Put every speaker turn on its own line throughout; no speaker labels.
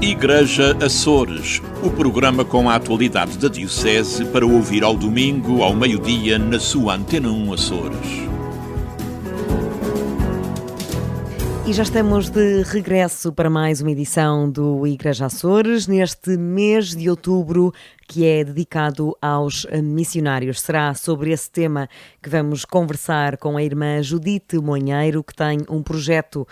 Igreja Açores, o programa com a atualidade da Diocese para ouvir ao domingo, ao meio-dia, na sua Antena 1 Açores.
E já estamos de regresso para mais uma edição do Igreja Açores, neste mês de outubro, que é dedicado aos missionários. Será sobre esse tema que vamos conversar com a irmã Judite Monheiro, que tem um projeto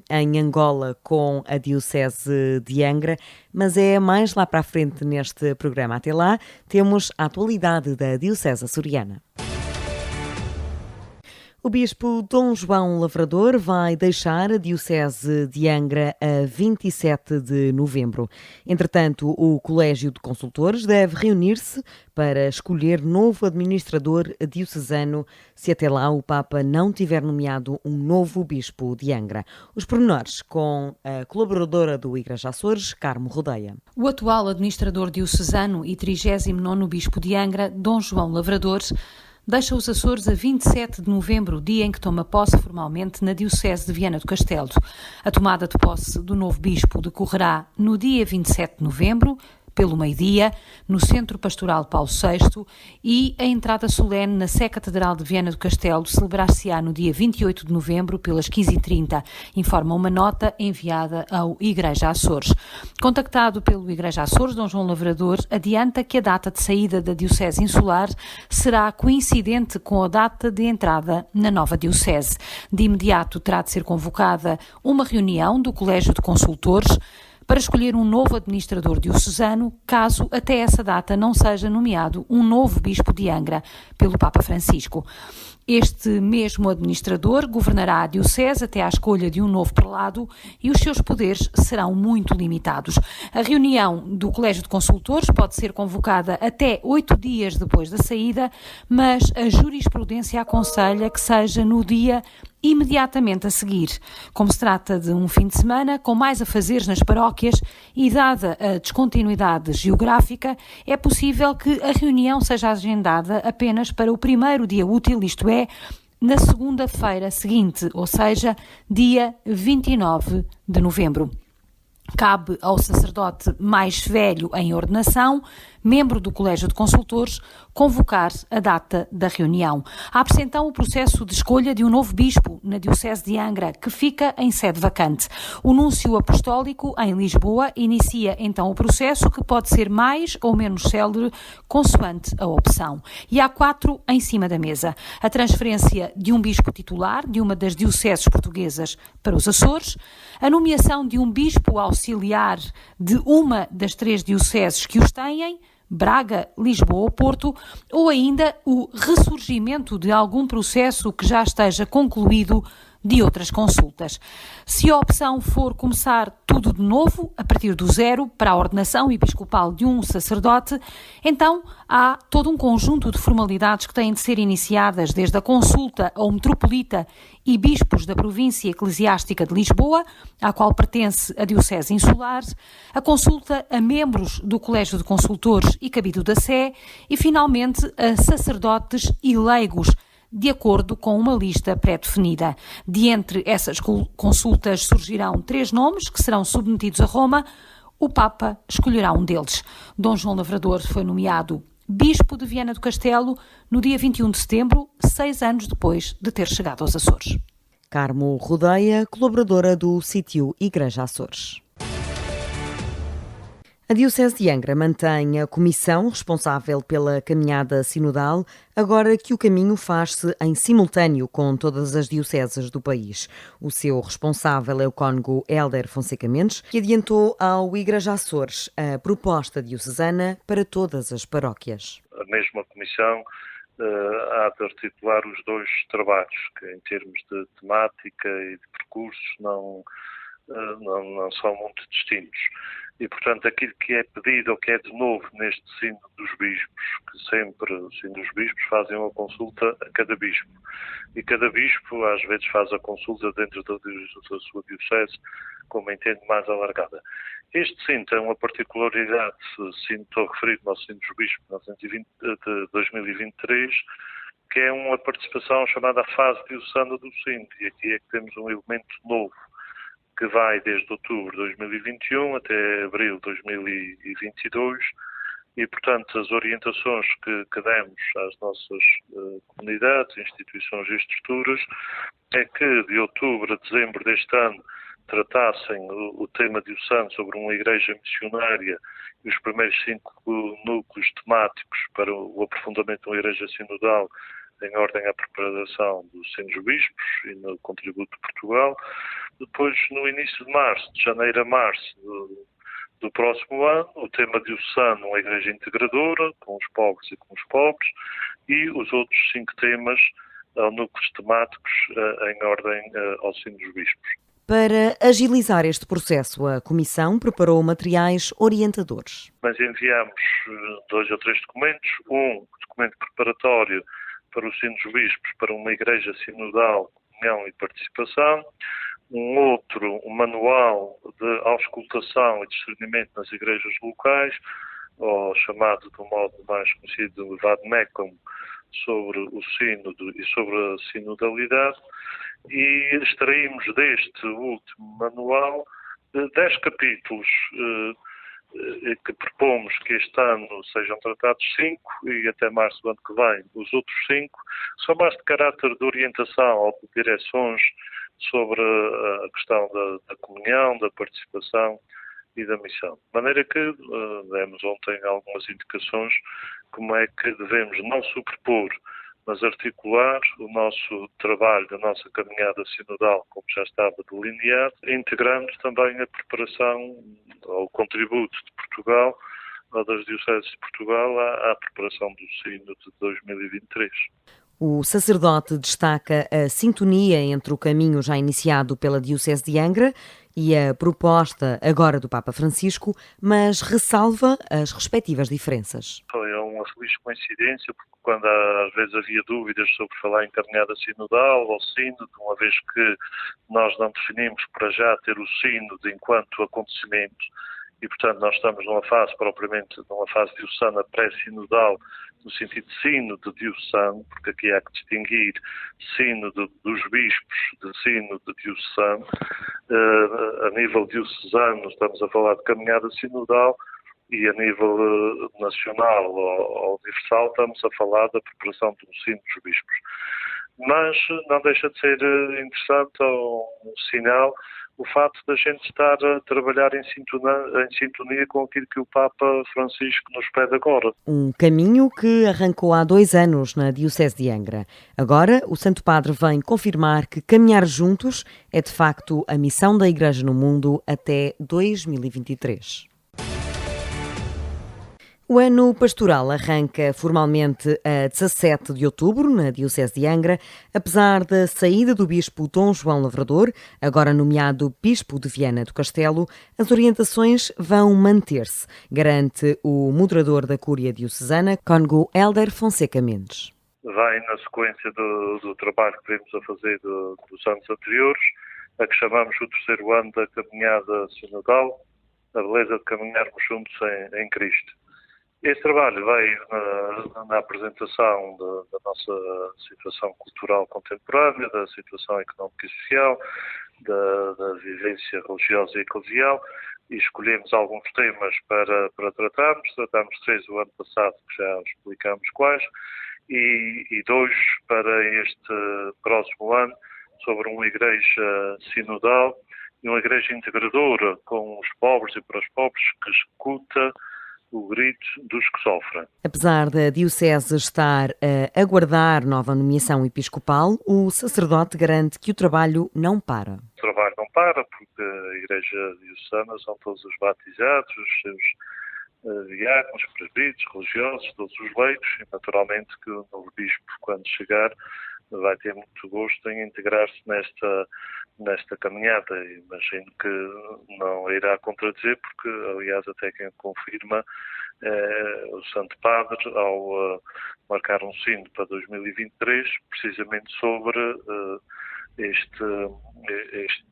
em Angola com a Diocese de Angra, mas é mais lá para a frente neste programa. Até lá, temos a atualidade da Diocese açoriana. O bispo Dom João Lavrador vai deixar a Diocese de Angra a 27 de novembro. Entretanto, o Colégio de Consultores deve reunir-se para escolher novo administrador diocesano se até lá o Papa não tiver nomeado um novo bispo de Angra. Os pormenores com a colaboradora do Igreja Açores, Carmo Rodeia.
O atual administrador diocesano e 39º bispo de Angra, Dom João Lavrador, deixa os Açores a 27 de novembro, dia em que toma posse formalmente na Diocese de Viana do Castelo. A tomada de posse do novo bispo decorrerá no dia 27 de novembro, pelo meio-dia, no Centro Pastoral Paulo VI, e a entrada solene na Sé Catedral de Viana do Castelo celebrar-se-á no dia 28 de novembro, pelas 15h30, informa uma nota enviada ao Igreja Açores. Contactado pelo Igreja Açores, Dom João Lavrador adianta que a data de saída da Diocese Insular será coincidente com a data de entrada na nova Diocese. De imediato terá de ser convocada uma reunião do Colégio de Consultores para escolher um novo administrador diocesano, caso até essa data não seja nomeado um novo bispo de Angra pelo Papa Francisco. Este mesmo administrador governará a Diocese até à escolha de um novo prelado e os seus poderes serão muito limitados. A reunião do Colégio de Consultores pode ser convocada até 8 dias depois da saída, mas a jurisprudência aconselha que seja no dia imediatamente a seguir. Como se trata de um fim de semana com mais afazeres nas paróquias e dada a descontinuidade geográfica, é possível que a reunião seja agendada apenas para o primeiro dia útil, isto é, na segunda-feira seguinte, ou seja, dia 29 de novembro. Cabe ao sacerdote mais velho em ordenação, membro do Colégio de Consultores, convocar a data da reunião. Abre-se então o processo de escolha de um novo bispo na Diocese de Angra, que fica em sede vacante. O Núncio Apostólico, em Lisboa, inicia então o processo, que pode ser mais ou menos célere, consoante a opção. E há 4 em cima da mesa. A transferência de um bispo titular de uma das dioceses portuguesas para os Açores, a nomeação de um bispo auxiliar de uma das 3 dioceses que os têm, Braga, Lisboa ou Porto, ou ainda o ressurgimento de algum processo que já esteja concluído de outras consultas. Se a opção for começar tudo de novo, a partir do zero, para a ordenação episcopal de um sacerdote, então há todo um conjunto de formalidades que têm de ser iniciadas, desde a consulta ao metropolita e bispos da província eclesiástica de Lisboa, à qual pertence a Diocese Insular, a consulta a membros do Colégio de Consultores e Cabildo da Sé e, finalmente, a sacerdotes e leigos, de acordo com uma lista pré-definida. De entre essas consultas surgirão 3 nomes que serão submetidos a Roma. O Papa escolherá um deles. Dom João Lavrador foi nomeado Bispo de Viana do Castelo no dia 21 de setembro, 6 anos depois de ter chegado aos Açores.
Carmo Rodeia, colaboradora do sítio Igreja Açores. A Diocese de Angra mantém a comissão responsável pela caminhada sinodal, agora que o caminho faz-se em simultâneo com todas as dioceses do país. O seu responsável é o cônego Hélder Fonseca Mendes, que adiantou ao Igreja Açores a proposta diocesana para todas as paróquias.
A mesma comissão há de articular os 2 trabalhos, que em termos de temática e de percursos não são muito distintos. E, portanto, aquilo que é pedido ou que é de novo neste Sínodo dos Bispos, que sempre o Sínodo dos Bispos fazem uma consulta a cada bispo. E cada bispo, às vezes, faz a consulta dentro da sua diocese, como entende, mais alargada. Este Sínodo tem uma particularidade, estou referido ao Sínodo dos Bispos de 2023, que é uma participação chamada fase diocesana do Sínodo. E aqui é que temos um elemento novo, que vai desde outubro de 2021 até abril de 2022 e, portanto, as orientações que demos às nossas comunidades, instituições e estruturas é que de outubro a dezembro deste ano tratassem o tema diocesano sobre uma igreja missionária e os primeiros 5 núcleos temáticos para o aprofundamento de uma igreja sinodal em ordem à preparação dos Sinos Bispos e no contributo de Portugal. Depois, no início de março, de janeiro a março do próximo ano, o tema diocesano, uma igreja integradora, com os pobres e com os pobres, e os outros 5 temas, núcleos temáticos, em ordem aos Sinos Bispos.
Para agilizar este processo, a Comissão preparou materiais orientadores.
Nós enviamos 2 ou 3 documentos, um documento preparatório para os Sinos Bispos, para uma igreja sinodal, comunhão e participação, um manual de auscultação e discernimento nas igrejas locais, ou chamado de um modo mais conhecido Vadmecum, sobre o sínodo e sobre a sinodalidade, e extraímos deste último manual 10 capítulos que propomos que este ano sejam tratados 5 e até março do ano que vem os outros 5, são mais de caráter de orientação ou de direções sobre a questão da comunhão, da participação e da missão. De maneira que demos ontem algumas indicações como é que devemos não superpor, mas articular o nosso trabalho, a nossa caminhada sinodal, como já estava delineado, integrando também a preparação, ou o contributo de Portugal, ou das dioceses de Portugal, à preparação do Sínodo de 2023.
O sacerdote destaca a sintonia entre o caminho já iniciado pela Diocese de Angra e a proposta agora do Papa Francisco, mas ressalva as respectivas diferenças.
É uma feliz coincidência, porque quando às vezes havia dúvidas sobre falar em caminhada sinodal ou sínodo, uma vez que nós não definimos para já ter o sínodo enquanto acontecimento, e portanto nós estamos numa fase diocesana pré-sinodal, no sentido de sínodo diocesano, porque aqui há que distinguir sínodo dos bispos de sínodo diocesano. A nível diocesano estamos a falar de caminhada sinodal e a nível nacional ou universal estamos a falar da preparação do sínodo dos bispos. Mas não deixa de ser interessante um sinal o facto da gente estar a trabalhar em sintonia com aquilo que o Papa Francisco nos pede agora.
Um caminho que arrancou há 2 anos na Diocese de Angra. Agora, o Santo Padre vem confirmar que caminhar juntos é de facto a missão da Igreja no mundo até 2023. O ano pastoral arranca formalmente a 17 de outubro, na Diocese de Angra, apesar da saída do Bispo Dom João Lavrador, agora nomeado Bispo de Viana do Castelo, as orientações vão manter-se, garante o moderador da Cúria Diocesana, Cônego Hélder Fonseca Mendes.
Vai na sequência do trabalho que vimos a fazer dos anos anteriores, a que chamamos o terceiro ano da caminhada sinodal, a beleza de caminharmos juntos em Cristo. Este trabalho vai na apresentação da nossa situação cultural contemporânea, da situação económica e social, da vivência religiosa e eclesial, e escolhemos alguns temas para tratarmos. Tratámos 3 o ano passado, que já explicamos quais, e 2 para este próximo ano, sobre uma igreja sinodal e uma igreja integradora com os pobres e para os pobres, que escuta o grito dos que sofrem.
Apesar da Diocese estar a aguardar nova nomeação episcopal, o sacerdote garante que o trabalho não para.
O trabalho não para, porque a Igreja Diocesana são todos os batizados, os seus diáconos, presbíteros, religiosos, todos os leigos, e naturalmente que o novo bispo, quando chegar, vai ter muito gosto em integrar-se nesta caminhada. Imagino que não irá contradizer, porque, aliás, até quem confirma o Santo Padre, ao marcar um sínodo para 2023, precisamente sobre este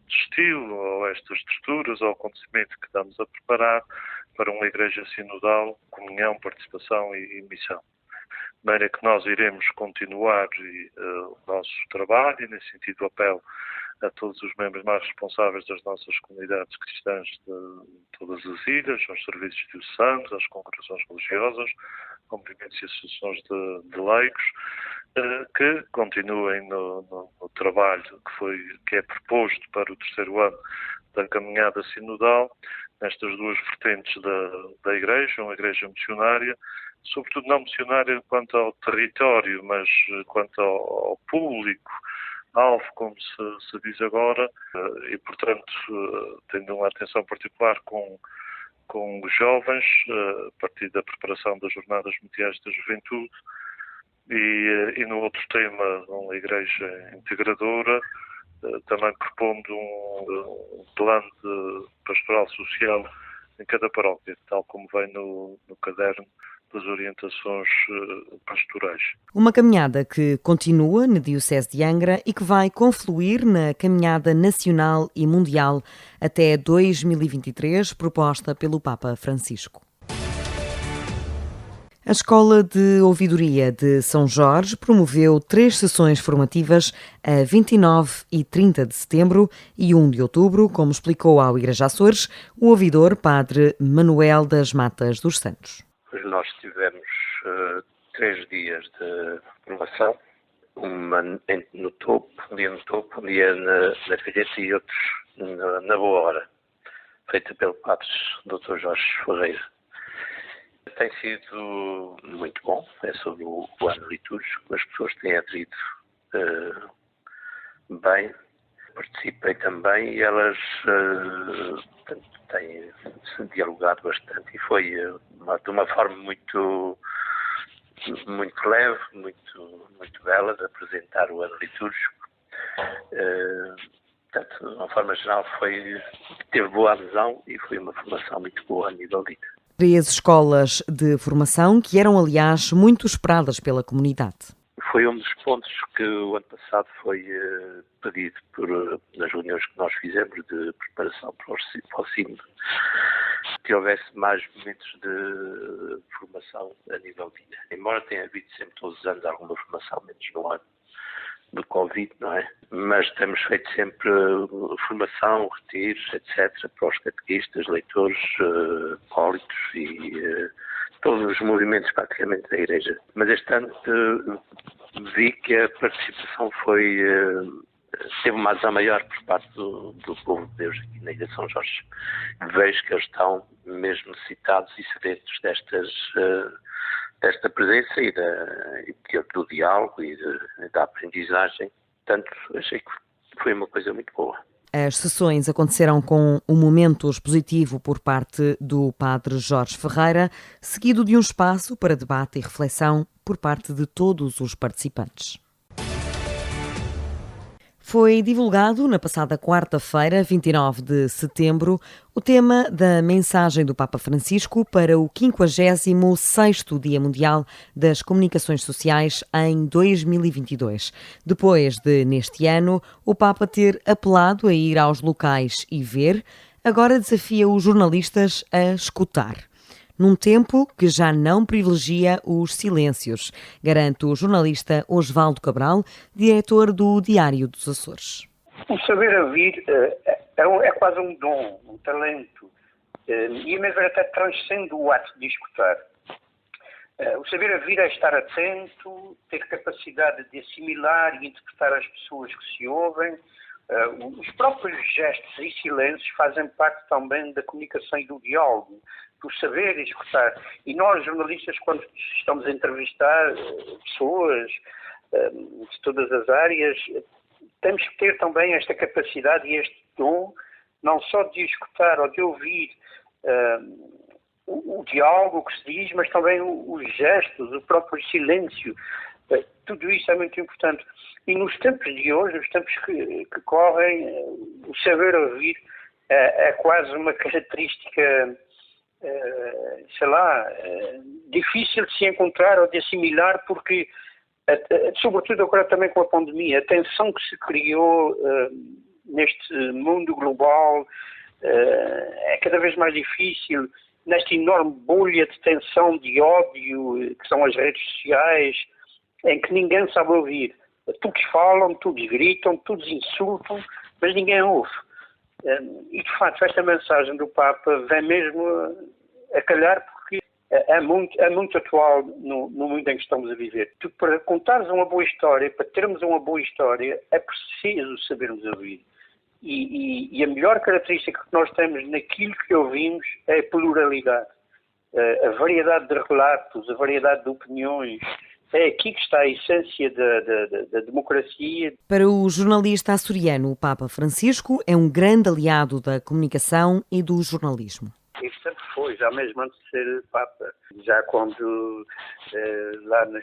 estilo, ou estas estruturas, ou acontecimento que estamos a preparar para uma igreja sinodal, comunhão, participação e missão. maneira que nós iremos continuar o nosso trabalho e, nesse sentido, apelo a todos os membros mais responsáveis das nossas comunidades cristãs de todas as ilhas, aos serviços diocesanos, às congregações religiosas, movimentos e associações de leigos, que continuem no trabalho que é proposto para o terceiro ano da caminhada sinodal, nestas duas vertentes da Igreja, uma Igreja missionária, sobretudo não missionária quanto ao território, mas quanto ao público, alvo, como se diz agora, e, portanto, tendo uma atenção particular com os jovens, a partir da preparação das Jornadas Mundiais da Juventude, e no outro tema, uma igreja integradora, também propondo um plano de pastoral social em cada paróquia, tal como vem no caderno das orientações pastorais.
Uma caminhada que continua na Diocese de Angra e que vai confluir na caminhada nacional e mundial até 2023, proposta pelo Papa Francisco. A Escola de Ouvidoria de São Jorge promoveu 3 sessões formativas a 29 e 30 de setembro e 1 de outubro, como explicou ao Igreja Açores o ouvidor Padre Manuel das Matas dos Santos.
Nós tivemos 3 dias de formação, uma no topo, um dia no topo, um dia na Calheta e outros na Boa Hora, feita pelo Padre Dr. Jorge Ferreira. Tem sido muito bom, é sobre o ano litúrgico, as pessoas têm aderido bem, participei também e elas têm dialogado bastante e foi de uma forma muito leve, muito bela de apresentar o ano litúrgico. Portanto, de uma forma geral teve boa adesão e foi uma formação muito boa a nível de
3 escolas de formação que eram, aliás, muito esperadas pela comunidade.
Foi um dos pontos que o ano passado foi pedido nas reuniões que nós fizemos de preparação para o sínodo, que houvesse mais momentos de formação a nível de ilha. Embora tenha havido sempre todos os anos alguma formação, menos no ano do Covid, não é? Mas temos feito sempre formação, retiros, etc., para os catequistas, leitores, acólitos e todos os movimentos praticamente da Igreja. Mas este ano vi que a participação teve uma adesão maior por parte do povo de Deus aqui na Ilha de São Jorge. Vejo que eles estão mesmo necessitados e sedentos desta presença e do diálogo e da aprendizagem. Portanto, achei que foi uma coisa muito boa.
As sessões aconteceram com um momento expositivo por parte do Padre Jorge Ferreira, seguido de um espaço para debate e reflexão por parte de todos os participantes. Foi divulgado na passada quarta-feira, 29 de setembro, o tema da mensagem do Papa Francisco para o 56º Dia Mundial das Comunicações Sociais em 2022. Depois de, neste ano, o Papa ter apelado a ir aos locais e ver, agora desafia os jornalistas a escutar. Num tempo que já não privilegia os silêncios, garante o jornalista Osvaldo Cabral, diretor do Diário dos Açores.
O saber ouvir é quase um dom, um talento, e mesmo até transcende o ato de escutar. O saber ouvir é estar atento, ter capacidade de assimilar e interpretar as pessoas que se ouvem. Os próprios gestos e silêncios fazem parte também da comunicação e do diálogo, do saber escutar. E nós, jornalistas, quando estamos a entrevistar pessoas de todas as áreas, temos que ter também esta capacidade e este dom, não só de escutar ou de ouvir o diálogo que se diz, mas também os gestos, o próprio silêncio. Tudo isso é muito importante. E nos tempos de hoje, nos tempos que correm, o saber ouvir é quase uma característica, difícil de se encontrar ou de assimilar, porque, sobretudo agora também com a pandemia, a tensão que se criou neste mundo global é cada vez mais difícil nesta enorme bolha de tensão, de ódio, que são as redes sociais, em que ninguém sabe ouvir. Todos falam, todos gritam, todos insultam, mas ninguém ouve. E, de facto, esta mensagem do Papa vem mesmo a calhar, porque é muito atual no mundo em que estamos a viver. Para contares uma boa história, para termos uma boa história, é preciso sabermos ouvir. E a melhor característica que nós temos naquilo que ouvimos é a pluralidade. A variedade de relatos, a variedade de opiniões. É aqui que está a essência da democracia.
Para o jornalista açoriano, o Papa Francisco é um grande aliado da comunicação e do jornalismo.
Isso sempre foi, já mesmo antes de ser Papa. Já quando lá na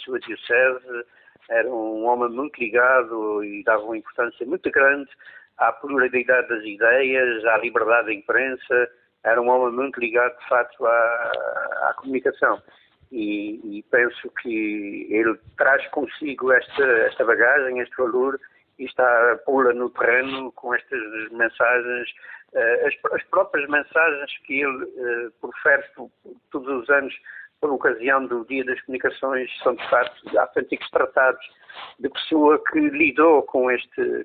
sua diocese era um homem muito ligado e dava uma importância muito grande à pluralidade das ideias, à liberdade da imprensa. Era um homem muito ligado, de facto, à comunicação. E penso que ele traz consigo esta bagagem, este valor, e está a pô-la no terreno com estas mensagens, as próprias mensagens que ele profere todos os anos por ocasião do Dia das Comunicações, são de facto autênticos tratados de pessoa que lidou com este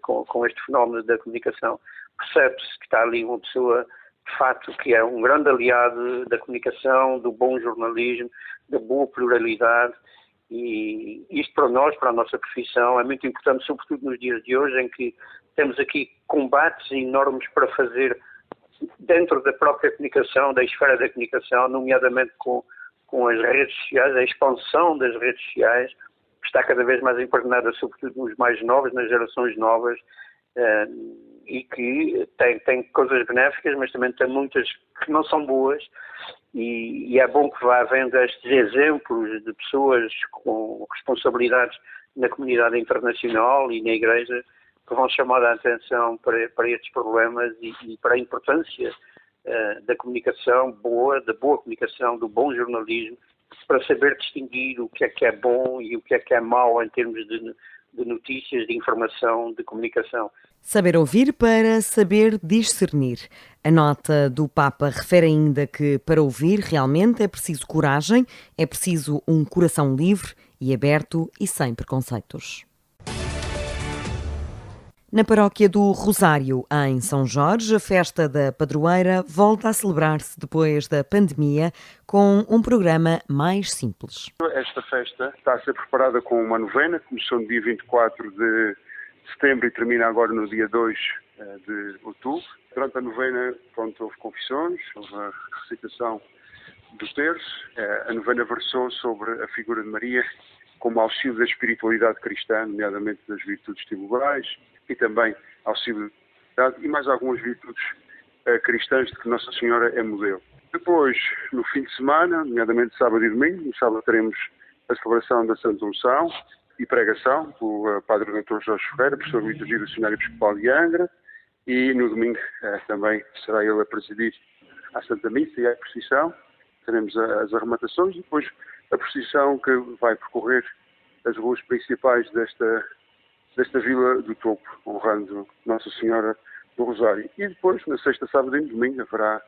fenómeno da comunicação. Percebe-se que está ali uma pessoa, de facto, que é um grande aliado da comunicação, do bom jornalismo, da boa pluralidade, e isto para nós, para a nossa profissão, é muito importante, sobretudo nos dias de hoje, em que temos aqui combates enormes para fazer dentro da própria comunicação, da esfera da comunicação, nomeadamente com as redes sociais, a expansão das redes sociais, que está cada vez mais impregnada, sobretudo nos mais novos, nas gerações novas, e que tem coisas benéficas, mas também tem muitas que não são boas, e é bom que vá havendo estes exemplos de pessoas com responsabilidades na comunidade internacional e na Igreja que vão chamar a atenção para estes problemas e para a importância da comunicação boa, da boa comunicação, do bom jornalismo, para saber distinguir o que é bom e o que é mau em termos de notícias, de informação, de comunicação.
Saber ouvir para saber discernir. A nota do Papa refere ainda que para ouvir realmente é preciso coragem, é preciso um coração livre e aberto e sem preconceitos. Na paróquia do Rosário, em São Jorge, a festa da padroeira volta a celebrar-se depois da pandemia com um programa mais simples.
Esta festa está a ser preparada com uma novena, começou no dia 24 de setembro e termina agora no dia 2 de outubro. Durante a novena, houve confissões, houve a recitação do terço. A novena versou sobre a figura de Maria como auxílio da espiritualidade cristã, nomeadamente das virtudes teologais, e também auxílio e mais algumas virtudes cristãs de que Nossa Senhora é modelo. Depois, no fim de semana, nomeadamente sábado e domingo, no sábado teremos a celebração da Santa Unção e pregação pelo Padre Dr. Jorge Ferreira, professor de Liturgia do Seminário Episcopal de Angra, e no domingo também será ele a presidir a Santa Missa e a procissão. Teremos as arrematações e depois a procissão que vai percorrer as ruas principais desta Vila do Topo, honrando Nossa Senhora do Rosário. E depois, na sexta, sábado e domingo, haverá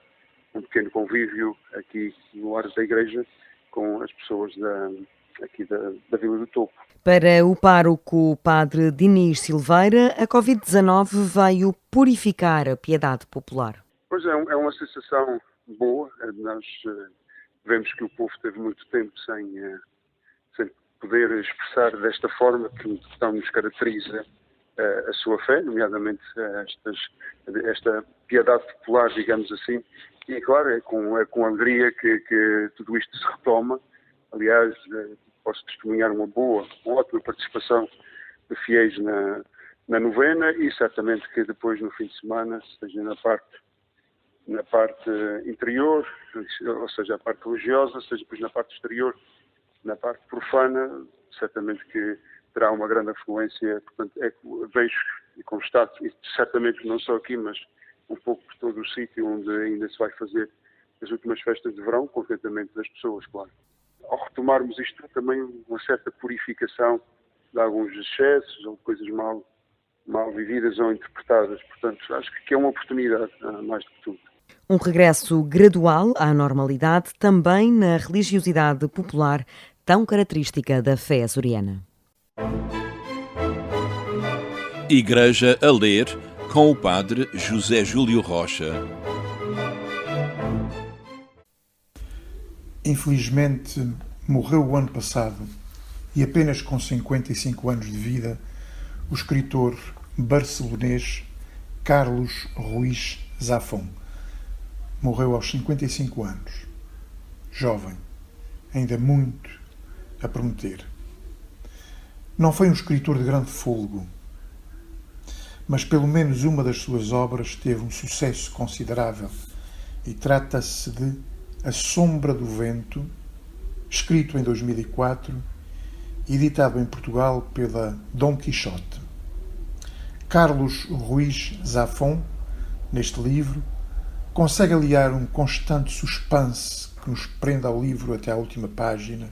um pequeno convívio aqui no lar da igreja com as pessoas da Vila do Topo.
Para o pároco Padre Dinis Silveira, a Covid-19 veio purificar a piedade popular.
Pois é uma sensação boa. Nós vemos que o povo teve muito tempo sem poder expressar desta forma que tão nos caracteriza a sua fé, nomeadamente esta piedade popular, digamos assim. E, claro, é com alegria que tudo isto se retoma. Aliás, posso testemunhar uma ótima participação de fiéis na novena e certamente que depois, no fim de semana, seja na parte interior, ou seja, a parte religiosa, seja depois na parte exterior, na parte profana, certamente que terá uma grande afluência. Portanto, vejo e constato, e certamente não só aqui, mas um pouco por todo o sítio onde ainda se vai fazer as últimas festas de verão, contentamento das pessoas, claro. Ao retomarmos isto, também uma certa purificação de alguns excessos ou de coisas mal vividas ou interpretadas. Portanto, acho que é uma oportunidade, mais do que tudo.
Um regresso gradual à normalidade também na religiosidade popular tão característica da fé açoriana.
Igreja a ler com o padre José Júlio Rocha.
Infelizmente, morreu o ano passado e apenas com 55 anos de vida o escritor barcelonês Carlos Ruiz Zafón. Morreu aos 55 anos, jovem, ainda muito a prometer. Não foi um escritor de grande fôlego, mas pelo menos uma das suas obras teve um sucesso considerável e trata-se de A Sombra do Vento, escrito em 2004 e editado em Portugal pela Dom Quixote. Carlos Ruiz Zafón, neste livro, consegue aliar um constante suspense que nos prende ao livro até à última página,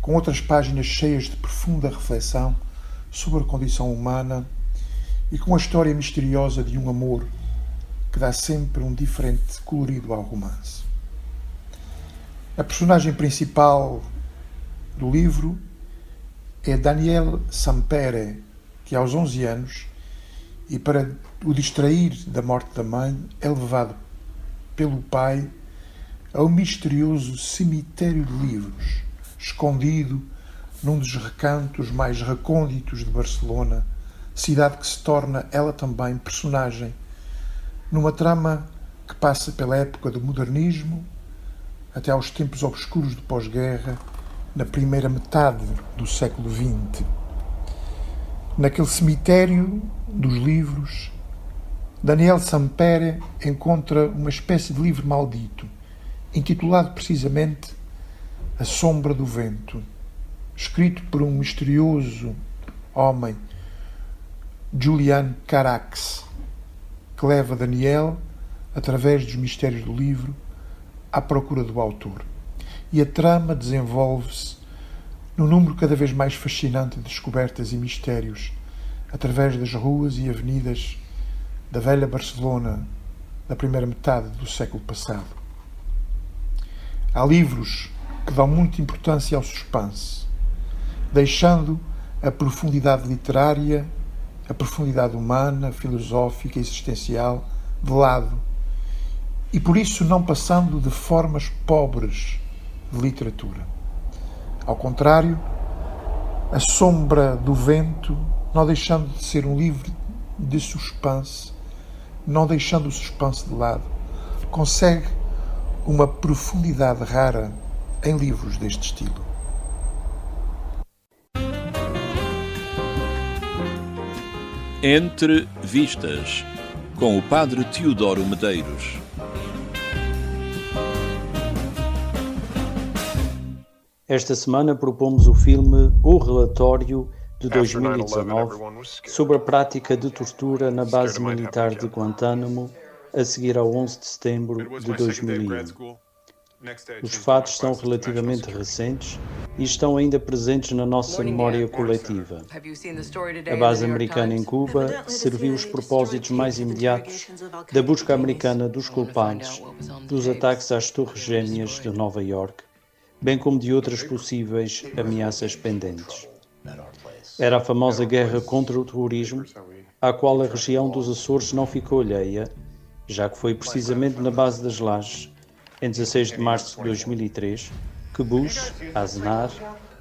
com outras páginas cheias de profunda reflexão sobre a condição humana e com a história misteriosa de um amor que dá sempre um diferente colorido ao romance. A personagem principal do livro é Daniel Sampere, que aos 11 anos, e para o distrair da morte da mãe, é levado pelo pai a um misterioso cemitério de livros, escondido num dos recantos mais recônditos de Barcelona, cidade que se torna ela também personagem, numa trama que passa pela época do modernismo até aos tempos obscuros do pós-guerra, na primeira metade do século XX. Naquele cemitério dos livros, Daniel Sampere encontra uma espécie de livro maldito, intitulado precisamente A Sombra do Vento, escrito por um misterioso homem, Julian Carax, que leva Daniel, através dos mistérios do livro, à procura do autor. E a trama desenvolve-se num número cada vez mais fascinante de descobertas e mistérios, através das ruas e avenidas da velha Barcelona da primeira metade do século passado. Há livros que dão muita importância ao suspense, deixando a profundidade literária, a profundidade humana, filosófica e existencial de lado, e por isso não passando de formas pobres de literatura. Ao contrário, A Sombra do Vento, não deixando de ser um livro de suspense, não deixando o suspense de lado, consegue uma profundidade rara em livros deste estilo.
Entre Vistas, com o padre Teodoro Medeiros.
Esta semana propomos o filme O Relatório, de 2019, sobre a prática de tortura na base militar de Guantánamo, a seguir ao 11 de setembro de 2001. Os fatos são relativamente recentes e estão ainda presentes na nossa memória coletiva. A base americana em Cuba serviu os propósitos mais imediatos da busca americana dos culpados dos ataques às Torres Gêmeas de Nova Iorque, bem como de outras possíveis ameaças pendentes. Era a famosa guerra contra o terrorismo, à qual a região dos Açores não ficou alheia, já que foi precisamente na base das Lajes, em 16 de março de 2003, que Bush, Aznar,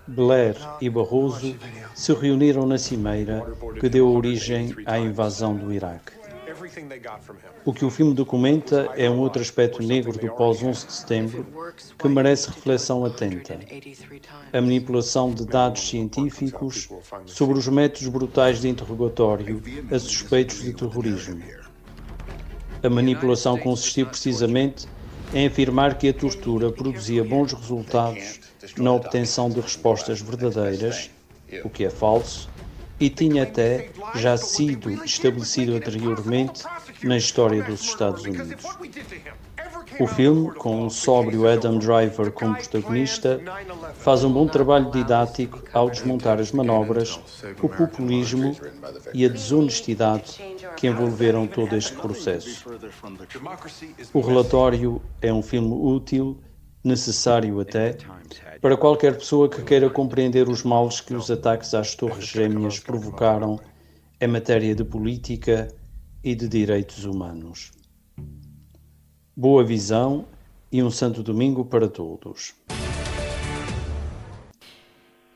Blair e Barroso se reuniram na cimeira que deu origem à invasão do Iraque. O que o filme documenta é um outro aspecto negro do pós-11 de setembro que merece reflexão atenta. A manipulação de dados científicos sobre os métodos brutais de interrogatório a suspeitos de terrorismo. A manipulação consistiu precisamente em afirmar que a tortura produzia bons resultados na obtenção de respostas verdadeiras, o que é falso, e tinha até já sido estabelecido anteriormente na história dos Estados Unidos. O filme, com um sóbrio Adam Driver como protagonista, faz um bom trabalho didático ao desmontar as manobras, o populismo e a desonestidade que envolveram todo este processo. O relatório é um filme útil, necessário até, para qualquer pessoa que queira compreender os males que os ataques às Torres Gêmeas provocaram em matéria de política e de direitos humanos. Boa visão e um santo domingo para todos.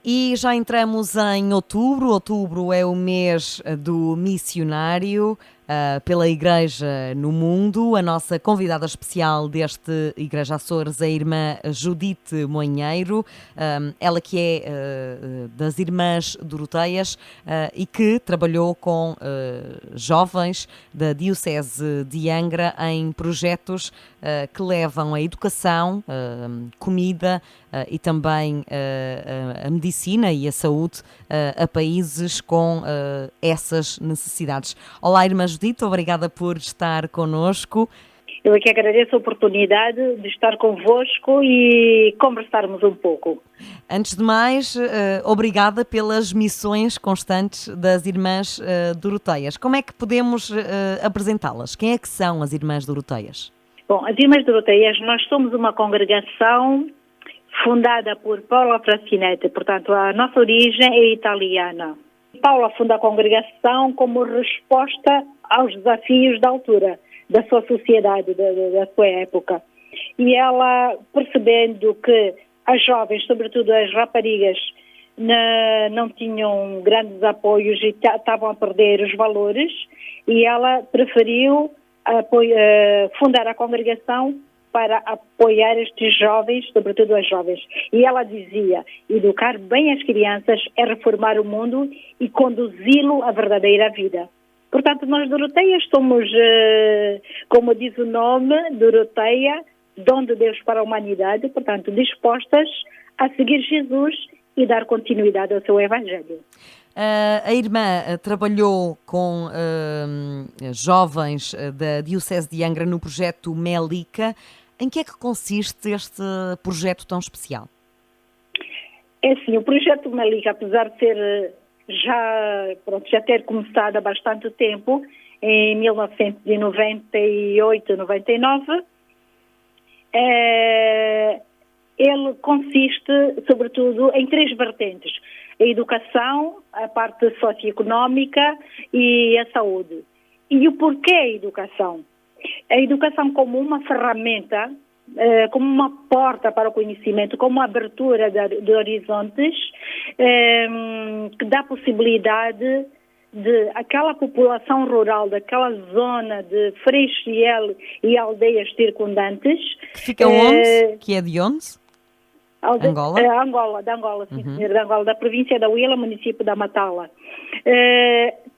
E já entramos em outubro. Outubro é o mês do missionário pela Igreja no mundo. A nossa convidada especial deste Igreja Açores é a irmã Judite Moinheiro, ela que é das Irmãs Doroteias e que trabalhou com jovens da Diocese de Angra em projetos que levam a educação, comida e também a medicina e a saúde a países com essas necessidades. Olá, irmã Judite, obrigada por estar connosco.
Eu é que agradeço a oportunidade de estar convosco e conversarmos um pouco.
Antes de mais, obrigada pelas missões constantes das Irmãs Doroteias. Como é que podemos apresentá-las? Quem é que são as Irmãs Doroteias?
Bom, as Irmãs Doroteias, nós somos uma congregação fundada por Paula Francinetti, portanto a nossa origem é italiana. Paula funda a congregação como resposta aos desafios da altura, da sua sociedade, da sua época. E ela, percebendo que as jovens, sobretudo as raparigas, não tinham grandes apoios e estavam a perder os valores, e ela preferiu fundar a congregação para apoiar estes jovens, sobretudo as jovens. E ela dizia, educar bem as crianças é reformar o mundo e conduzi-lo à verdadeira vida. Portanto, nós Doroteias somos, como diz o nome, Doroteia, dom de Deus para a humanidade, portanto, dispostas a seguir Jesus e dar continuidade ao seu Evangelho.
A irmã trabalhou com jovens da Diocese de Angra no projeto Melica. Em que é que consiste este projeto tão especial?
É assim, o projeto Melica, apesar de ser já ter começado há bastante tempo, em 1998, 99, ele consiste, sobretudo, em 3 vertentes. A educação, a parte socioeconómica e a saúde. E o porquê a educação? A educação como uma ferramenta, como uma porta para o conhecimento, como uma abertura de horizontes, que dá possibilidade de aquela população rural, daquela zona de Freixo e aldeias circundantes.
Que fica onde? Que é de onde? Angola?
De Angola, sim, senhor, de Angola, da província da Huila, município da Matala.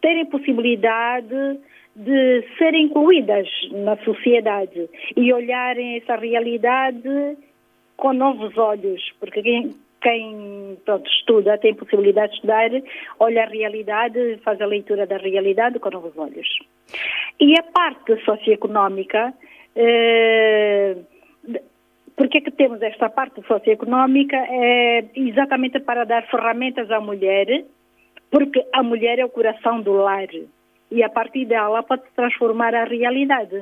Terem possibilidade de serem incluídas na sociedade e olharem essa realidade com novos olhos, porque quem estuda, tem possibilidade de estudar, olha a realidade, faz a leitura da realidade com novos olhos. E a parte socioeconómica, porque é que temos esta parte socioeconómica? É exatamente para dar ferramentas à mulher, porque a mulher é o coração do lar. E a partir dela pode transformar a realidade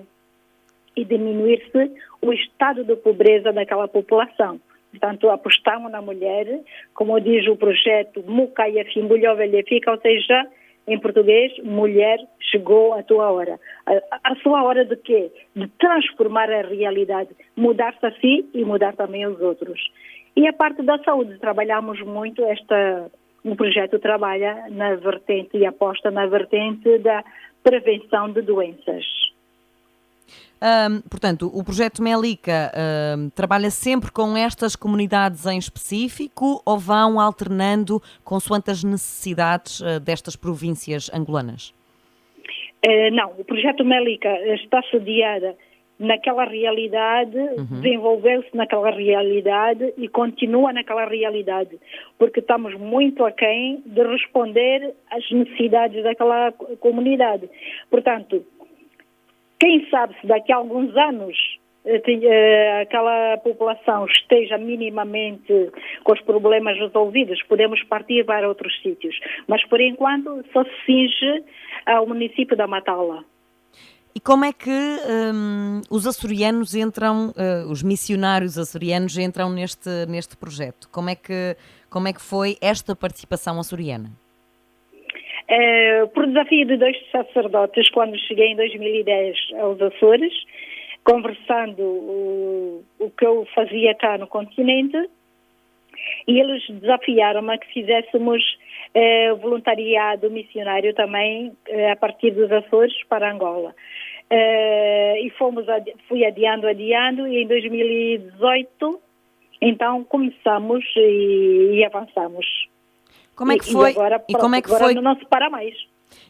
e diminuir-se o estado de pobreza daquela população. Portanto, apostamos na mulher, como diz o projeto Mucaia Fimbulho Velhifica, ou seja, em português, mulher, chegou a tua hora. A sua hora de quê? De transformar a realidade, mudar-se a si e mudar também os outros. E a parte da saúde, trabalhamos muito o projeto trabalha na vertente e aposta na vertente da prevenção de doenças.
Portanto, o projeto Melica trabalha sempre com estas comunidades em específico ou vão alternando consoante as necessidades destas províncias angolanas?
Não, o projeto Melica está sediado naquela realidade, desenvolveu-se naquela realidade e continua naquela realidade, porque estamos muito aquém de responder às necessidades daquela comunidade. Portanto, quem sabe se daqui a alguns anos aquela população esteja minimamente com os problemas resolvidos, podemos partir para outros sítios. Mas, por enquanto, só se cinge ao município da Matala.
E como é que os açorianos entram, os missionários açorianos entram neste projeto? Como é que foi esta participação açoriana?
Por desafio de 2 sacerdotes, quando cheguei em 2010 aos Açores, conversando o que eu fazia cá no continente, e eles desafiaram-me a que fizéssemos voluntariado missionário também a partir dos Açores para Angola. E fui adiando, e em 2018 então começamos e avançamos.
Como é que foi?
Agora não se para mais.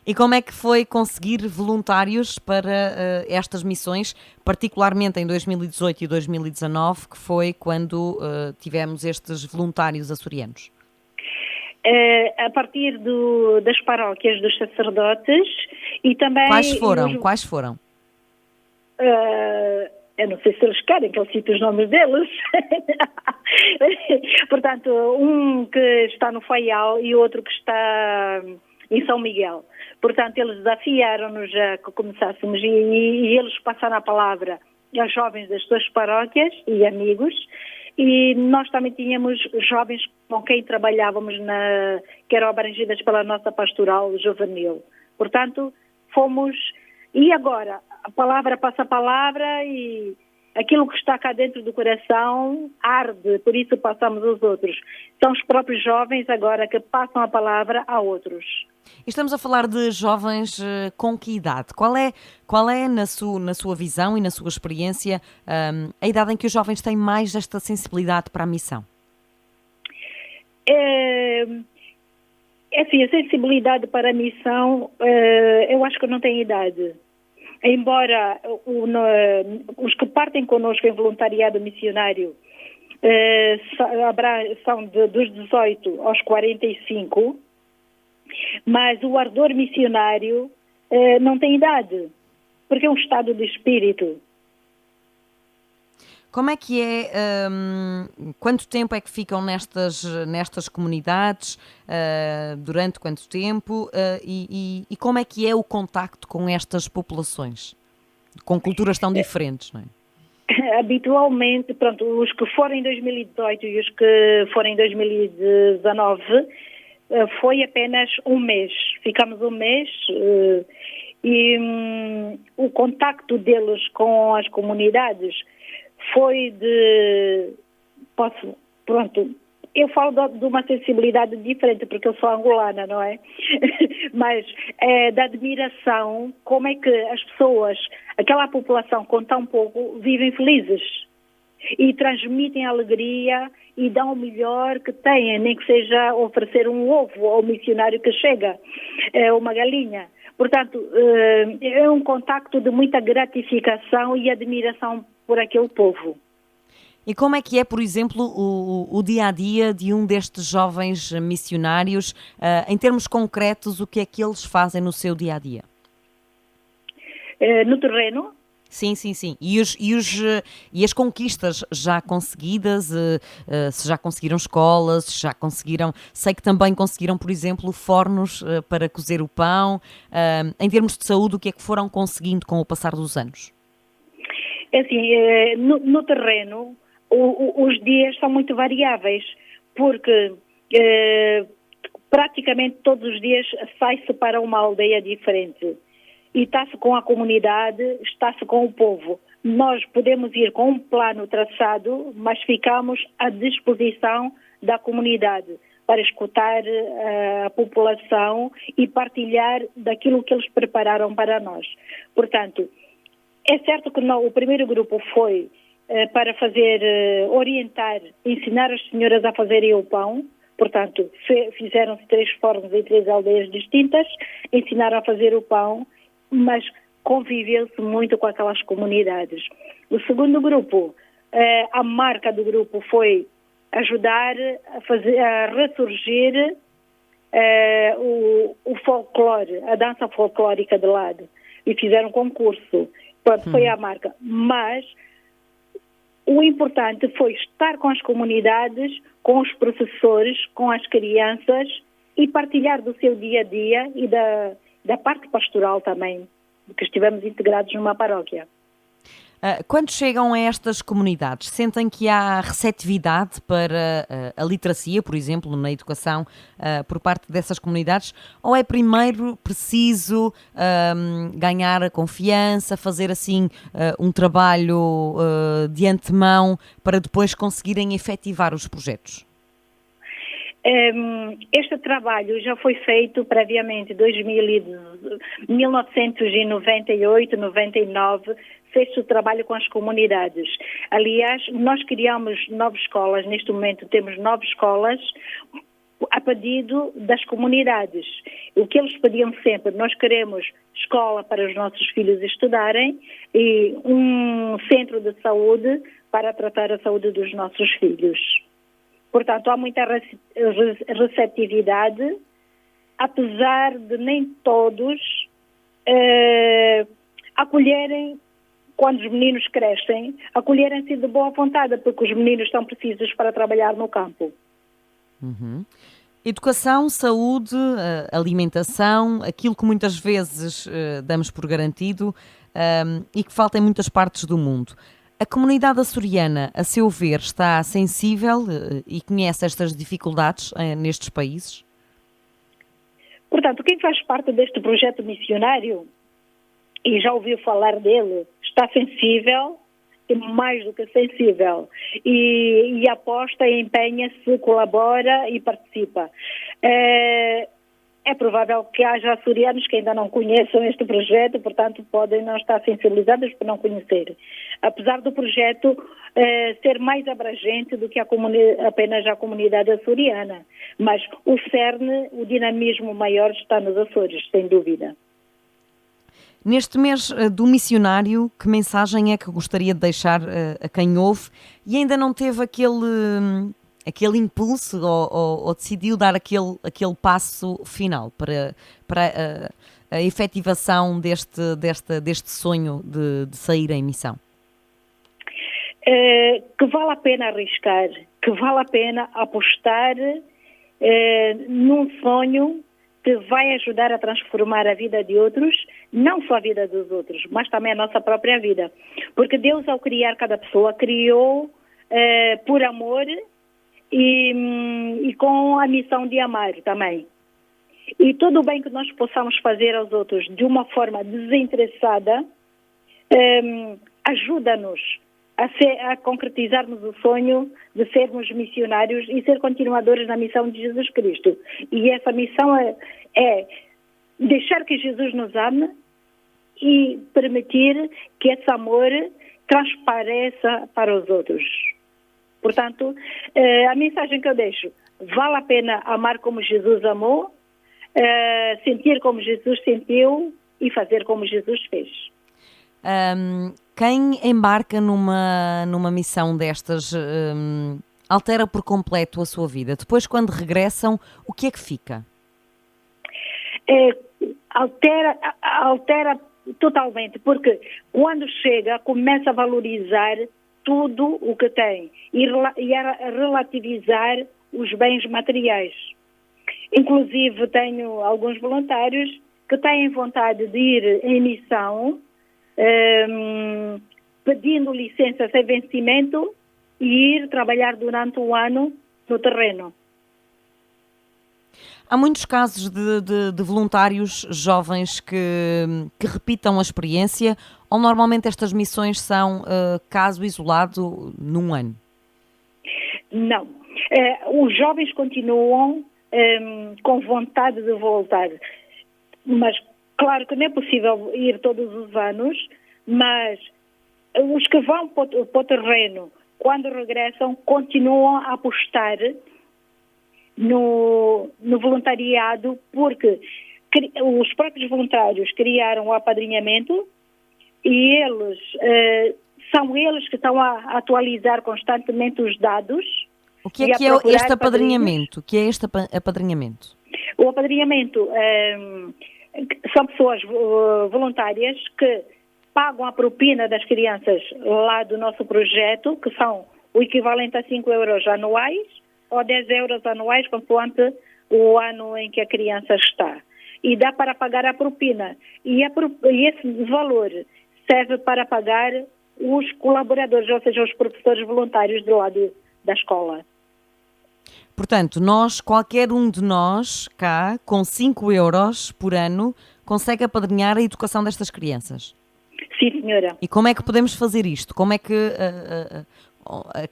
E como é que foi conseguir voluntários para estas missões, particularmente em 2018 e 2019, que foi quando tivemos estes voluntários açorianos?
A partir das paróquias dos sacerdotes e também...
Quais foram?
Eu não sei se eles querem que eu cite os nomes deles. Portanto, um que está no Faial e outro que está em São Miguel. Portanto, eles desafiaram-nos a que começássemos e eles passaram a palavra aos jovens das suas paróquias e amigos. E nós também tínhamos jovens com quem trabalhávamos, que eram abrangidas pela nossa pastoral juvenil. Portanto, fomos... E agora, a palavra passa a palavra e aquilo que está cá dentro do coração arde, por isso passamos aos outros. São os próprios jovens agora que passam a palavra a outros.
Estamos a falar de jovens com que idade? Qual é na sua visão e na sua experiência, a idade em que os jovens têm mais esta sensibilidade para a missão?
Assim, a sensibilidade para a missão, eu acho que não tem idade. Embora os que partem connosco em voluntariado missionário são dos 18 aos 45, mas o ardor missionário não tem idade, porque é um estado de espírito.
Como é que é, quanto tempo é que ficam nestas comunidades, durante quanto tempo, e como é que é o contacto com estas populações, com culturas tão diferentes, não é?
Habitualmente, pronto, os que forem em 2018 e os que forem em 2019, foi apenas um mês. Ficamos um mês e o contacto deles com as comunidades foi eu falo de uma sensibilidade diferente, porque eu sou angolana, não é? Mas da admiração, como é que as pessoas, aquela população com tão pouco, vivem felizes e transmitem alegria e dão o melhor que têm, nem que seja oferecer um ovo ao missionário que chega, uma galinha. Portanto, é um contacto de muita gratificação e admiração por aquele povo.
E como é que é, por exemplo, o dia-a-dia de um destes jovens missionários, em termos concretos, o que é que eles fazem no seu dia-a-dia?
No terreno?
Sim. E as conquistas já conseguidas, se já conseguiram escolas, se já conseguiram... Sei que também conseguiram, por exemplo, fornos para cozer o pão. Em termos de saúde, o que é que foram conseguindo com o passar dos anos?
É assim, no terreno, os dias são muito variáveis, porque praticamente todos os dias sai-se para uma aldeia diferente. E está-se com a comunidade, está-se com o povo. Nós podemos ir com um plano traçado, mas ficamos à disposição da comunidade para escutar a população e partilhar daquilo que eles prepararam para nós. Portanto, é certo que o primeiro grupo foi para orientar, ensinar as senhoras a fazerem o pão. Portanto, fizeram-se 3 fornos em 3 aldeias distintas, ensinaram a fazer o pão, mas conviveu-se muito com aquelas comunidades. O segundo grupo, a marca do grupo foi ajudar a ressurgir o folclore, a dança folclórica de lado. E fizeram um concurso. Pronto, foi a marca. Mas o importante foi estar com as comunidades, com os professores, com as crianças e partilhar do seu dia-a-dia e da parte pastoral também, que estivemos integrados numa paróquia.
Quando chegam a estas comunidades, sentem que há receptividade para a literacia, por exemplo, na educação, por parte dessas comunidades? Ou é primeiro preciso ganhar a confiança, fazer assim um trabalho de antemão para depois conseguirem efetivar os projetos?
Este trabalho já foi feito previamente em 1998, 99, fez-se o trabalho com as comunidades. Aliás, nós criamos 9 escolas, neste momento temos 9 escolas a pedido das comunidades. O que eles pediam sempre, nós queremos escola para os nossos filhos estudarem e um centro de saúde para tratar a saúde dos nossos filhos. Portanto, há muita receptividade, apesar de nem todos acolherem, quando os meninos crescem, acolherem-se de boa vontade, porque os meninos estão precisos para trabalhar no campo.
Uhum. Educação, saúde, alimentação, aquilo que muitas vezes damos por garantido e que falta em muitas partes do mundo. A comunidade açoriana, a seu ver, está sensível e conhece estas dificuldades nestes países?
Portanto, quem faz parte deste projeto missionário e já ouviu falar dele, está sensível, e mais do que sensível, e aposta, empenha-se, colabora e participa. É provável que haja açorianos que ainda não conheçam este projeto, portanto podem não estar sensibilizados por não conhecer. Apesar do projeto ser mais abrangente do que apenas a comunidade açoriana, mas o cerne, o dinamismo maior está nos Açores, sem dúvida.
Neste mês do missionário, que mensagem é que gostaria de deixar a quem ouve e ainda não teve aquele impulso ou decidiu dar aquele passo final para a efetivação deste sonho de sair em missão?
Que vale a pena arriscar, que vale a pena apostar num sonho que vai ajudar a transformar a vida de outros, não só a vida dos outros, mas também a nossa própria vida. Porque Deus, ao criar cada pessoa, criou por amor e com a missão de amar também. E todo o bem que nós possamos fazer aos outros de uma forma desinteressada ajuda-nos a concretizarmos o sonho de sermos missionários e ser continuadores na missão de Jesus Cristo. E essa missão é deixar que Jesus nos ame e permitir que esse amor transpareça para os outros. Portanto, a mensagem que eu deixo, vale a pena amar como Jesus amou, sentir como Jesus sentiu e fazer como Jesus fez.
Quem embarca numa missão destas altera por completo a sua vida. Depois, quando regressam, o que é que fica?
Altera totalmente, porque quando chega, começa a valorizar tudo o que tem e a relativizar os bens materiais. Inclusive, tenho alguns voluntários que têm vontade de ir em missão, pedindo licença sem vencimento e ir trabalhar durante um ano no terreno.
Há muitos casos de voluntários jovens que repitam a experiência, ou normalmente estas missões são caso isolado num ano?
Não. Os jovens continuam com vontade de voltar, mas claro que não é possível ir todos os anos, mas os que vão para o terreno, quando regressam, continuam a apostar no voluntariado, porque os próprios voluntários criaram o apadrinhamento e são eles que estão a atualizar constantemente os dados.
O que é este apadrinhamento? O que é este apadrinhamento?
O apadrinhamento são pessoas voluntárias que pagam a propina das crianças lá do nosso projeto, que são o equivalente a 5 euros anuais ou 10 euros anuais, consoante o ano em que a criança está. E dá para pagar a propina. E esse valor serve para pagar os colaboradores, ou seja, os professores voluntários do lado da escola.
Portanto, qualquer um de nós, cá, com 5 euros por ano, consegue apadrinhar a educação destas crianças?
Sim, senhora.
E como é que podemos fazer isto? Como é que... a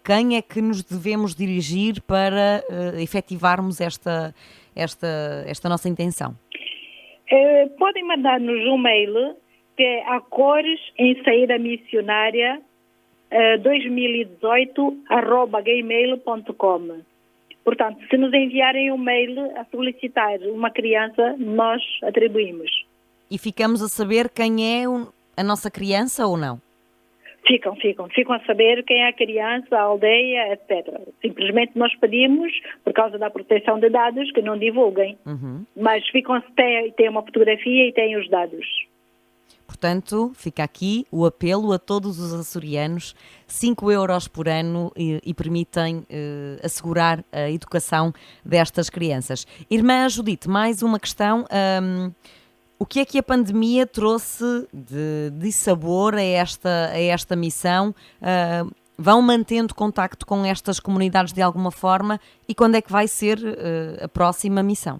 quem é que nos devemos dirigir para efetivarmos esta nossa intenção?
Podem mandar-nos um mail, que é acoresensaidamissionaria2018@gmail.com. Portanto, se nos enviarem um mail a solicitar uma criança, nós atribuímos.
E ficamos a saber quem é a nossa criança ou não?
Ficam a saber quem é a criança, a aldeia, etc. Simplesmente nós pedimos, por causa da proteção de dados, que não divulguem. Mas têm uma fotografia e têm os dados.
Portanto, fica aqui o apelo a todos os açorianos, 5 euros por ano e permitem assegurar a educação destas crianças. Irmã Judite, mais uma questão. O que é que a pandemia trouxe de sabor a esta missão? Vão mantendo contacto com estas comunidades de alguma forma e quando é que vai ser a próxima missão?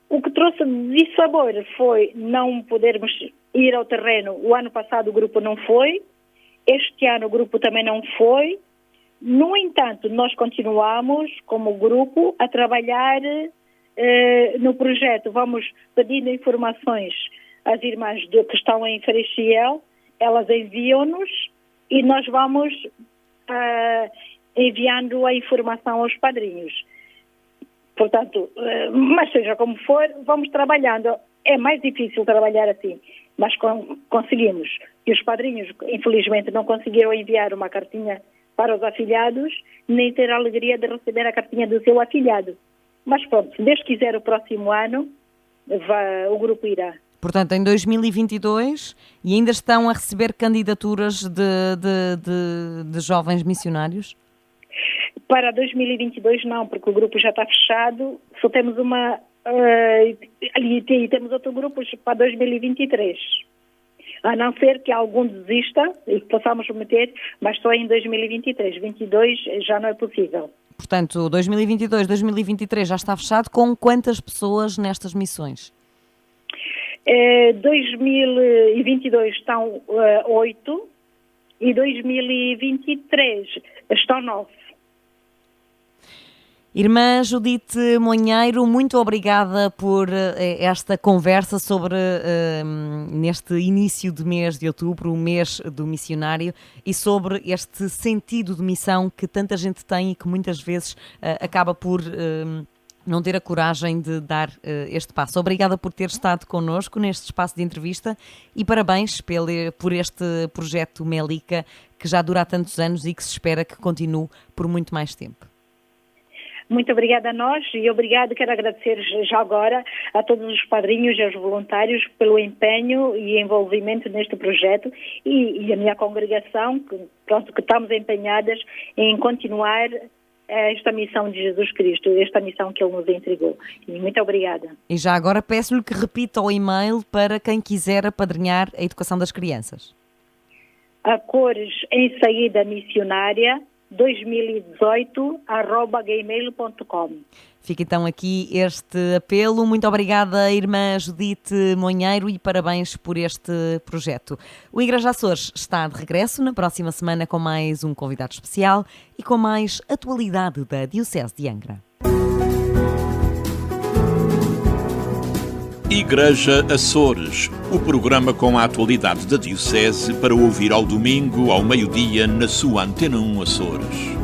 O que trouxe de sabor foi não podermos ir ao terreno. O ano passado o grupo não foi, este ano o grupo também não foi. No entanto, nós continuamos como grupo a trabalhar no projeto. Vamos pedindo informações às irmãs que estão em Farichiel, elas enviam-nos e nós vamos enviando a informação aos padrinhos. Portanto, mas seja como for, vamos trabalhando. É mais difícil trabalhar assim, mas conseguimos. E os padrinhos, infelizmente, não conseguiram enviar uma cartinha para os afilhados, nem ter a alegria de receber a cartinha do seu afilhado. Mas pronto, se Deus quiser, o próximo ano o grupo irá.
Portanto, em 2022, e ainda estão a receber candidaturas de jovens missionários?
Para 2022 não, porque o grupo já está fechado, só temos e temos outro grupo para 2023. A não ser que algum desista e que possamos meter, mas só em 2023. 2022 já não é possível.
Portanto, 2022, 2023 já está fechado. Com quantas pessoas nestas missões?
2022 estão 8 e 2023 estão 9.
Irmã Judite Monheiro, muito obrigada por esta conversa sobre neste início de mês de outubro, o mês do missionário, e sobre este sentido de missão que tanta gente tem e que muitas vezes acaba por não ter a coragem de dar este passo. Obrigada por ter estado connosco neste espaço de entrevista e parabéns por este projeto Melica, que já dura há tantos anos e que se espera que continue por muito mais tempo.
Muito obrigada a nós e quero agradecer já agora a todos os padrinhos e aos voluntários pelo empenho e envolvimento neste projeto e a minha congregação, que estamos empenhadas em continuar esta missão de Jesus Cristo, esta missão que Ele nos entregou. E muito obrigada.
E já agora peço-lhe que repita o e-mail para quem quiser apadrinhar a educação das crianças.
acoresensaidamissionaria 2018@gmail.com.
Fica então aqui este apelo. Muito obrigada, irmã Judite Monheiro, e parabéns por este projeto. O Igreja Açores está de regresso na próxima semana com mais um convidado especial e com mais atualidade da Diocese de Angra.
Igreja Açores, o programa com a atualidade da Diocese para ouvir ao domingo, ao meio-dia, na sua Antena 1 Açores.